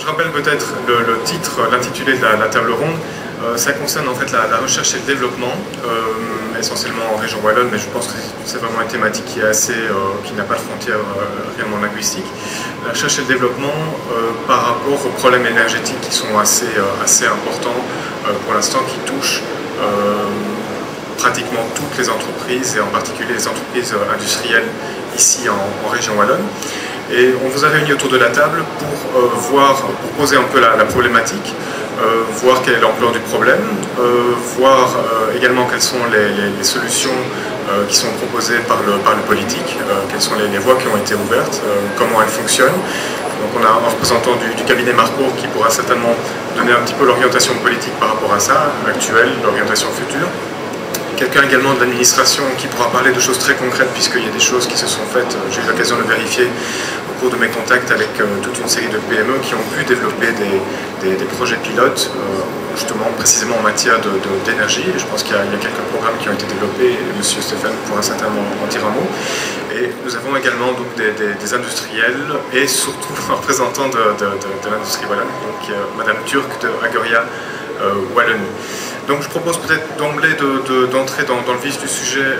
je rappelle peut-être le titre, l'intitulé de la table ronde. Ça concerne en fait la recherche et le développement, essentiellement en région wallonne, mais je pense que c'est vraiment une thématique qui est assez, qui n'a pas de frontières réellement linguistiques. La recherche et le développement par rapport aux problèmes énergétiques qui sont assez importants pour l'instant, qui touchent pratiquement toutes les entreprises, et en particulier les entreprises industrielles ici en région wallonne. Et on vous a réunis autour de la table pour poser un peu la problématique, voir quel est l'ampleur du problème, voir également quelles sont les solutions qui sont proposées par le politique, quelles sont les voies qui ont été ouvertes, comment elles fonctionnent. Donc on a un représentant du cabinet Marcourt qui pourra certainement donner un petit peu l'orientation politique par rapport à ça, actuelle, l'orientation future. Quelqu'un également de l'administration qui pourra parler de choses très concrètes, puisqu'il y a des choses qui se sont faites, j'ai eu l'occasion de vérifier au cours de mes contacts avec toute une série de PME qui ont pu développer des projets pilotes, justement précisément en matière d'énergie. Et je pense qu'il y a quelques programmes qui ont été développés, et M. Stéphane pourra certainement en dire un mot. Et nous avons également donc, des industriels et surtout un représentant de l'industrie wallonne, donc Madame Turc de Agoria Wallonie. Donc je propose peut-être d'emblée d'entrer dans le vif du sujet,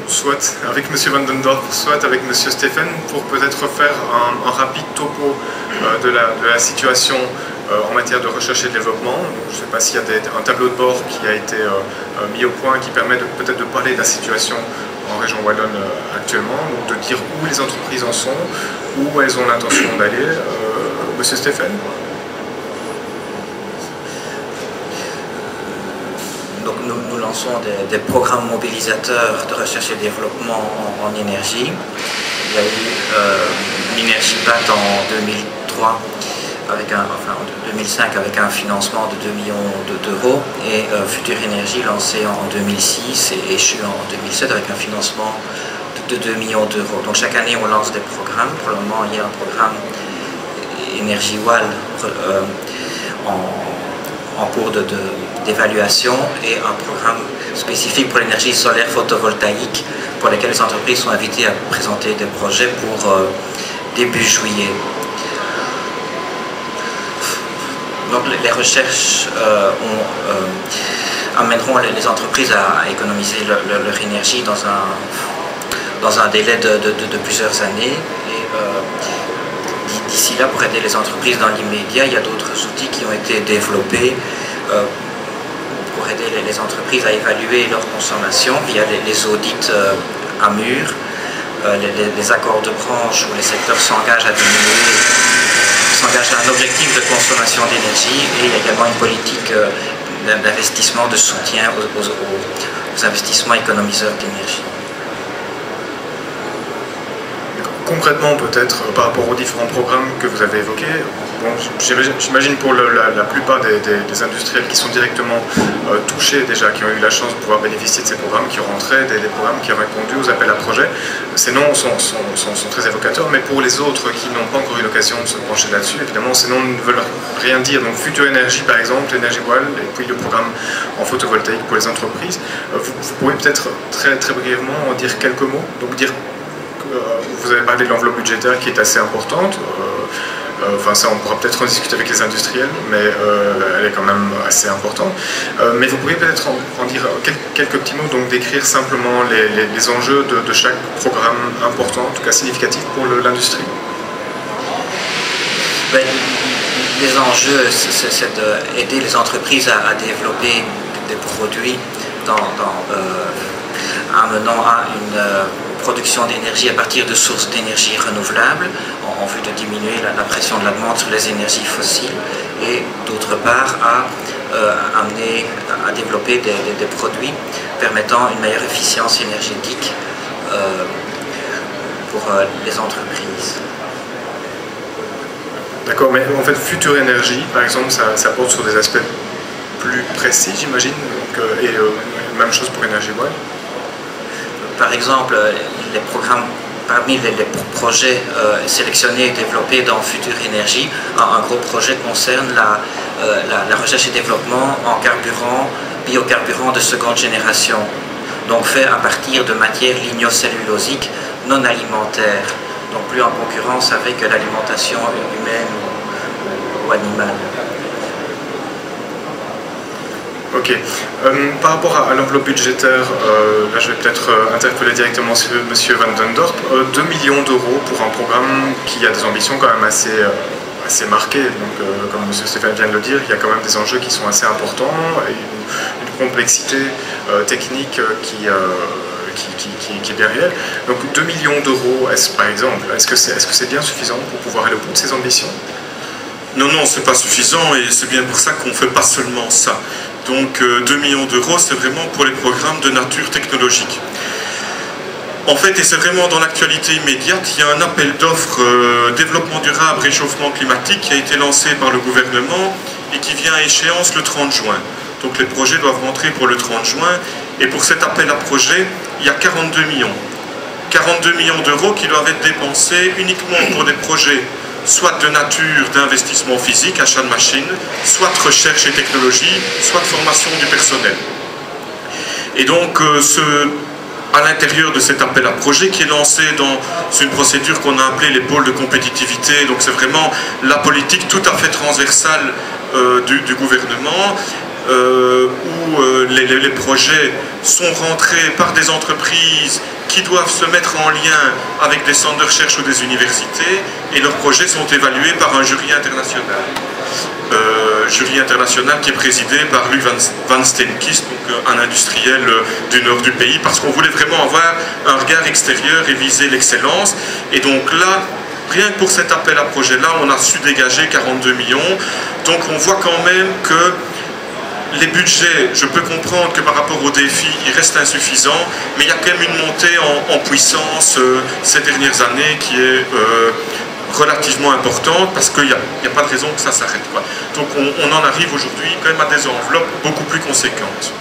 soit avec M. Van den Dorp, soit avec M. Stéphane, pour peut-être faire un rapide topo de la situation en matière de recherche et de développement. Je ne sais pas s'il y a un tableau de bord qui a été mis au point, qui permet peut-être de parler de la situation en région wallonne actuellement, donc de dire où les entreprises en sont, où elles ont l'intention d'aller. M. Stéphane. Donc nous lançons des programmes mobilisateurs de recherche et développement en énergie. Il y a eu l'Energy BAT en 2003, en 2005 avec un financement de 2 millions d'euros et Future Énergie lancé en 2006 et échu en 2007 avec un financement de 2 millions d'euros. Donc chaque année on lance des programmes. Pour le moment il y a un programme Énergie Wall en cours d'évaluation et un programme spécifique pour l'énergie solaire photovoltaïque pour lesquels les entreprises sont invitées à présenter des projets pour début juillet. Donc les recherches amèneront les entreprises à économiser leur énergie dans un délai de plusieurs années. D'ici là, pour aider les entreprises dans l'immédiat, il y a d'autres outils qui ont été développés pour aider les entreprises à évaluer leur consommation via les audits à mur, les accords de branche où les secteurs s'engagent à un objectif de consommation d'énergie, et il y a également une politique d'investissement, de soutien aux investissements économiseurs d'énergie. Concrètement, peut-être, par rapport aux différents programmes que vous avez évoqués, bon, j'imagine pour la plupart des industriels qui sont directement touchés déjà, qui ont eu la chance de pouvoir bénéficier de ces programmes, qui ont rentré des programmes qui ont répondu aux appels à projets, ces noms sont très évocateurs, mais pour les autres qui n'ont pas encore eu l'occasion de se pencher là-dessus, évidemment, ces noms ne veulent rien dire. Donc Future Énergie, par exemple, Énergie Wall, et puis le programme en photovoltaïque pour les entreprises. Vous pouvez peut-être très brièvement en dire quelques mots, donc dire vous avez parlé de l'enveloppe budgétaire qui est assez importante, enfin ça on pourra peut-être en discuter avec les industriels, mais elle est quand même assez importante. Mais vous pourriez peut-être en dire quelques petits mots, donc décrire simplement les enjeux de chaque programme important, en tout cas significatif pour l'industrie. Les enjeux, c'est d'aider les entreprises à développer des produits amenant à une production d'énergie à partir de sources d'énergie renouvelables en vue de diminuer la pression de la demande sur les énergies fossiles, et d'autre part amener à développer des produits permettant une meilleure efficience énergétique pour les entreprises. D'accord, mais en fait Future Énergie, par exemple, ça porte sur des aspects plus précis, j'imagine, et même chose pour Énergie Wall. Par exemple, les programmes, parmi les projets sélectionnés et développés dans Future Énergie, un gros projet concerne la recherche et développement en biocarburants de seconde génération, donc fait à partir de matières lignocellulosiques non alimentaires, donc plus en concurrence avec l'alimentation humaine ou animal. Ok. Par rapport à l'enveloppe budgétaire, là je vais peut-être interpeller directement Monsieur Van den Dorp. 2 millions d'euros pour un programme qui a des ambitions quand même assez marquées. Donc, comme Monsieur Stéphane vient de le dire, il y a quand même des enjeux qui sont assez importants et une complexité technique qui est bien réelle. Donc 2 millions d'euros, par exemple, est-ce que c'est bien suffisant pour pouvoir aller au bout de ces ambitions? Non, non, c'est pas suffisant et c'est bien pour ça qu'on ne fait pas seulement ça. Donc 2 millions d'euros, c'est vraiment pour les programmes de nature technologique. En fait, et c'est vraiment dans l'actualité immédiate, il y a un appel d'offres développement durable, réchauffement climatique qui a été lancé par le gouvernement et qui vient à échéance le 30 juin. Donc les projets doivent rentrer pour le 30 juin et pour cet appel à projet, il y a 42 millions. 42 millions d'euros qui doivent être dépensés uniquement pour des projets soit de nature d'investissement physique, achat de machines, soit de recherche et technologie, soit de formation du personnel. Et donc, à l'intérieur de cet appel à projet qui est lancé dans une procédure qu'on a appelée les pôles de compétitivité, donc c'est vraiment la politique tout à fait transversale du gouvernement, où les projets sont rentrés par des entreprises qui doivent se mettre en lien avec des centres de recherche ou des universités, et leurs projets sont évalués par un jury international. Jury international qui est présidé par Luc Van Steenkist, donc un industriel du nord du pays, parce qu'on voulait vraiment avoir un regard extérieur et viser l'excellence. Et donc là, rien que pour cet appel à projet-là, on a su dégager 42 millions. Donc on voit quand même que les budgets, je peux comprendre que par rapport aux défis, ils restent insuffisants, mais il y a quand même une montée en puissance ces dernières années qui est relativement importante, parce qu'il n'y a pas de raison que ça s'arrête. Donc on en arrive aujourd'hui quand même à des enveloppes beaucoup plus conséquentes.